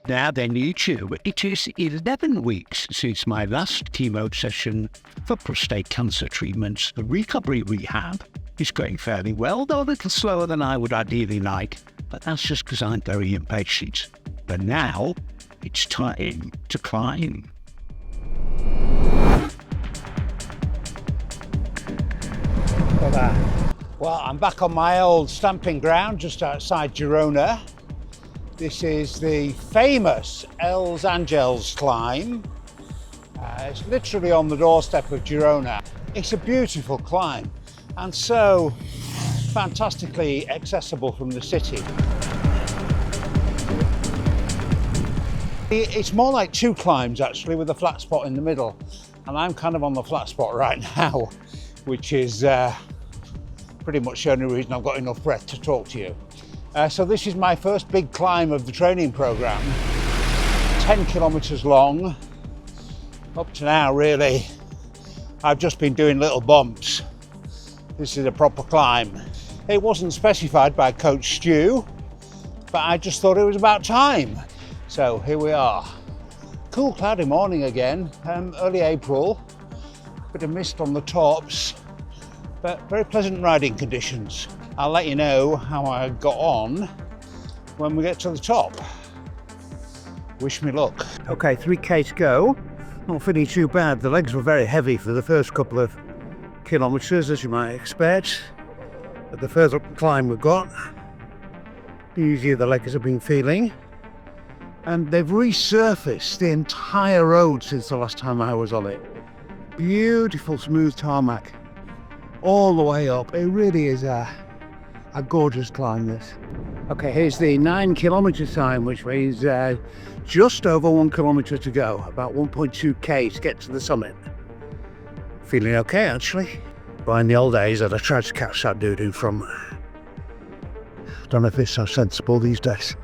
Now then, YouTube, it is 11 weeks since my last chemo session for prostate cancer treatments. The recovery rehab is going fairly well, though a little slower than I would ideally like, but that's just because I'm very impatient. But now, it's time to climb. Well, I'm back on my old stamping ground just outside Girona. This is the famous Els Angels climb. It's literally on the doorstep of Girona. It's a beautiful climb and so fantastically accessible from the city. It's more like two climbs actually, with a flat spot in the middle, and I'm kind of on the flat spot right now, which is pretty much the only reason I've got enough breath to talk to you. So this is my first big climb of the training program, 10 kilometers long. Up to now, really, I've just been doing little bumps. This is a proper climb. It wasn't specified by Coach Stu, but I just thought it was about time. So here we are. Cool cloudy morning again, early April, bit of mist on the tops, but very pleasant riding conditions. I'll let you know how I got on when we get to the top. Wish me luck. Okay, 3K to go. Not feeling too bad. The legs were very heavy for the first couple of kilometres, as you might expect. But the further up the climb we've got, the easier the legs have been feeling. And they've resurfaced the entire road since the last time I was on it. Beautiful smooth tarmac all the way up. It really is a gorgeous climb, this. Okay, here's the 9 kilometre time, which means just over 1 kilometre to go, about 1.2k to get to the summit. Feeling okay, actually. But in the old days, I'd have tried to catch that doo-doo from. Don't know if it's so sensible these days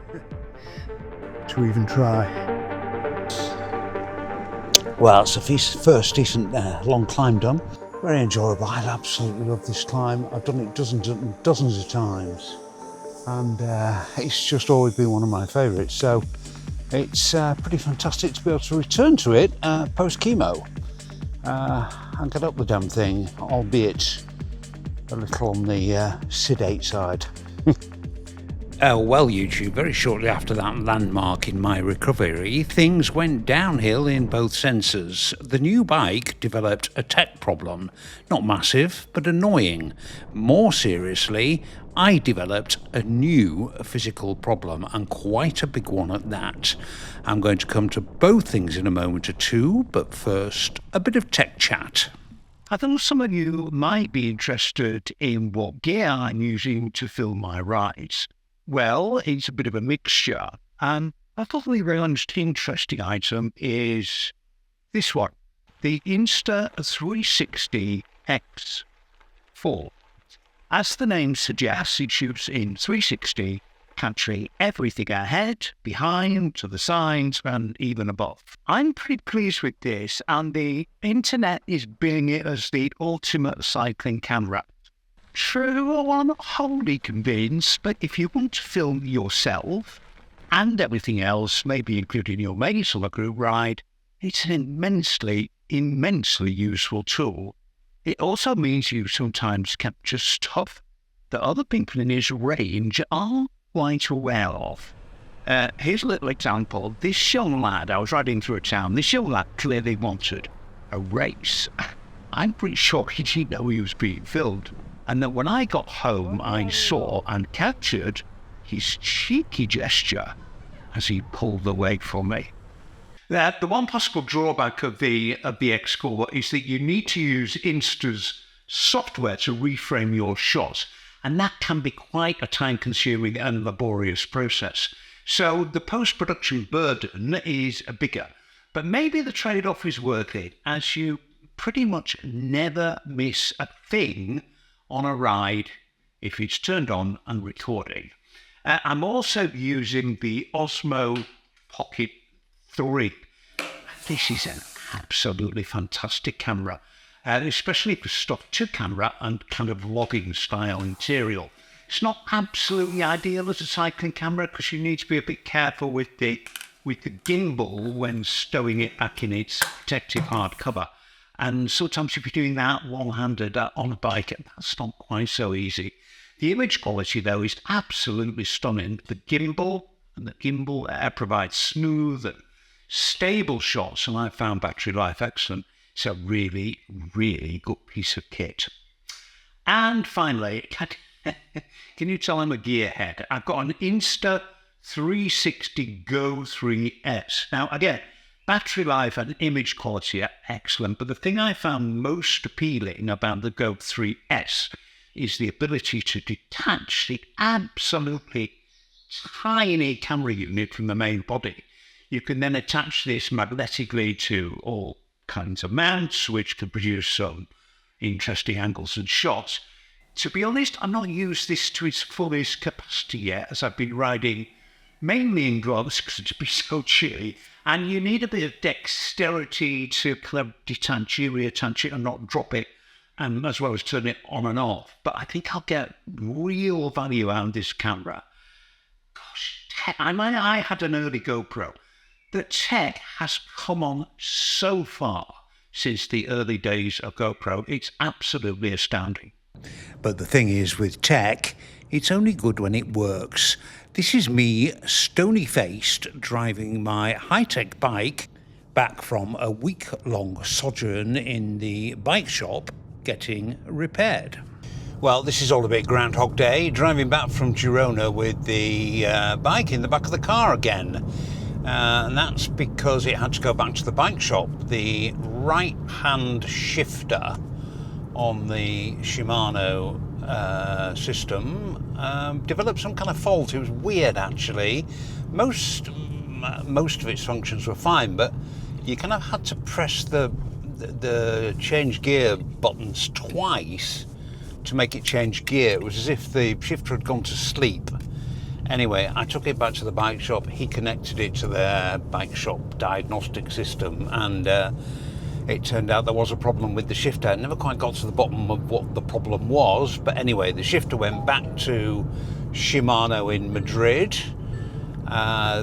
to even try. Well, it's the first decent long climb done. Very enjoyable. I absolutely love this climb. I've done it dozens of times, and it's just always been one of my favourites. So it's pretty fantastic to be able to return to it post chemo and get up the damn thing, albeit a little on the sedate side. Well, YouTube, very shortly after that landmark in my recovery, things went downhill in both senses. The new bike developed a tech problem. Not massive, but annoying. More seriously, I developed a new physical problem, and quite a big one at that. I'm going to come to both things in a moment or two, but first, a bit of tech chat. I thought some of you might be interested in what gear I'm using to film my rides. Well, it's a bit of a mixture, and I thought the most interesting item is this one, the Insta360 X4. As the name suggests, it shoots in 360, capturing everything ahead, behind, to the sides, and even above. I'm pretty pleased with this, and the internet is billing it as the ultimate cycling camera. True, I'm not wholly convinced, but if you want to film yourself and everything else, maybe including your mates on a group ride, it's an immensely useful tool. It also means you sometimes capture stuff that other people in his range aren't quite aware of. Here's a little example. This young lad, I was riding through a town, this young lad clearly wanted a race. I'm pretty sure he didn't know he was being filmed. And then when I got home, I saw and captured his cheeky gesture as he pulled away from me. The one possible drawback of the X4 is that you need to use Insta's software to reframe your shots, and that can be quite a time-consuming and laborious process. So the post-production burden is bigger, but maybe the trade-off is worth it, as you pretty much never miss a thing on a ride if it's turned on and recording. I'm also using the Osmo Pocket 3. This is an absolutely fantastic camera, especially for stock 2 camera and kind of vlogging style interior. It's not absolutely ideal as a cycling camera because you need to be a bit careful with the with the gimbal when stowing it back in its protective hard cover. And sometimes if you're doing that one-handed on a bike, that's not quite so easy. The image quality, though, is absolutely stunning. The gimbal provides smooth and stable shots, and I found battery life excellent. It's a really, really good piece of kit. And finally, can you tell I'm a gearhead? I've got an Insta 360 Go 3S. Now, again, battery life and image quality are excellent, but the thing I found most appealing about the Go 3S is the ability to detach the absolutely tiny camera unit from the main body. You can then attach this magnetically to all kinds of mounts, which can produce some interesting angles and shots. To be honest, I've not used this to its fullest capacity yet, as I've been riding mainly in gloves because it's been so chilly, and you need a bit of dexterity to kind of detach it, reattach it and not drop it, as well as turn it on and off. But I think I'll get real value out of this camera. Gosh, I had an early GoPro. The tech has come on so far since the early days of GoPro. It's absolutely astounding. But the thing is, with tech, it's only good when it works. This is me, stony-faced, driving my high-tech bike back from a week-long sojourn in the bike shop getting repaired. Well, this is all a bit Groundhog Day, driving back from Girona with the bike in the back of the car again. And that's because it had to go back to the bike shop. The right-hand shifter on the Shimano system developed some kind of fault. It was weird, actually. Most of its functions were fine, but you kind of had to press the change gear buttons twice to make it change gear. It was as if the shifter had gone to sleep. Anyway, I took it back to the bike shop. He connected it to their bike shop diagnostic system, and it turned out there was a problem with the shifter. I never quite got to the bottom of what the problem was, but anyway, the shifter went back to Shimano in Madrid.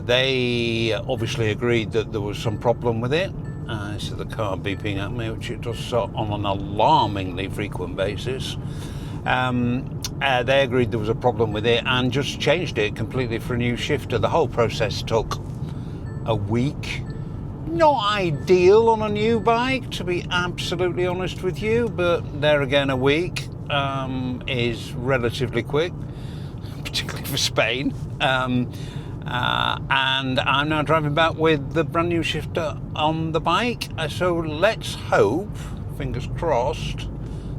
They obviously agreed that there was some problem with it. So the car beeping at me, which it does on an alarmingly frequent basis. They agreed there was a problem with it and just changed it completely for a new shifter. The whole process took a week. Not ideal on a new bike, to be absolutely honest with you, but there again, a week is relatively quick, particularly for Spain. And I'm now driving back with the brand new shifter on the bike. So let's hope, fingers crossed,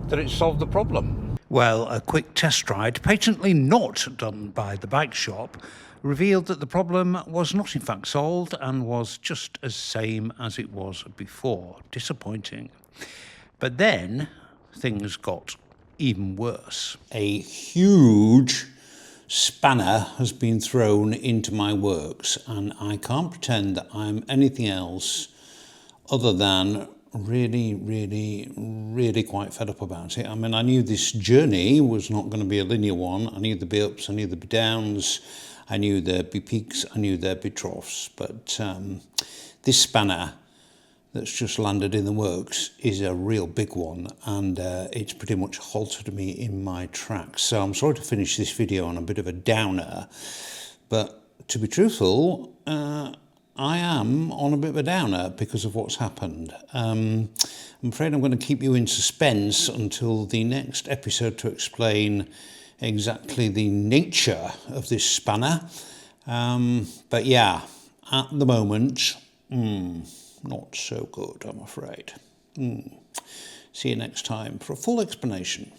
that it solved the problem. Well, a quick test ride, patently not done by the bike shop, revealed that the problem was not in fact solved and was just as same as it was before. Disappointing. But then things got even worse. A huge spanner has been thrown into my works, and I can't pretend that I'm anything else other than really quite fed up about it. I mean, I knew this journey was not going to be a linear one. I knew there'd be ups, I knew there'd be downs, I knew there'd be peaks, I knew there'd be troughs, but this spanner that's just landed in the works is a real big one, and it's pretty much halted me in my tracks. So I'm sorry to finish this video on a bit of a downer, but to be truthful, I am on a bit of a downer because of what's happened. I'm afraid I'm going to keep you in suspense until the next episode to explain exactly the nature of this spanner. But yeah, at the moment, not so good, I'm afraid. See you next time for a full explanation.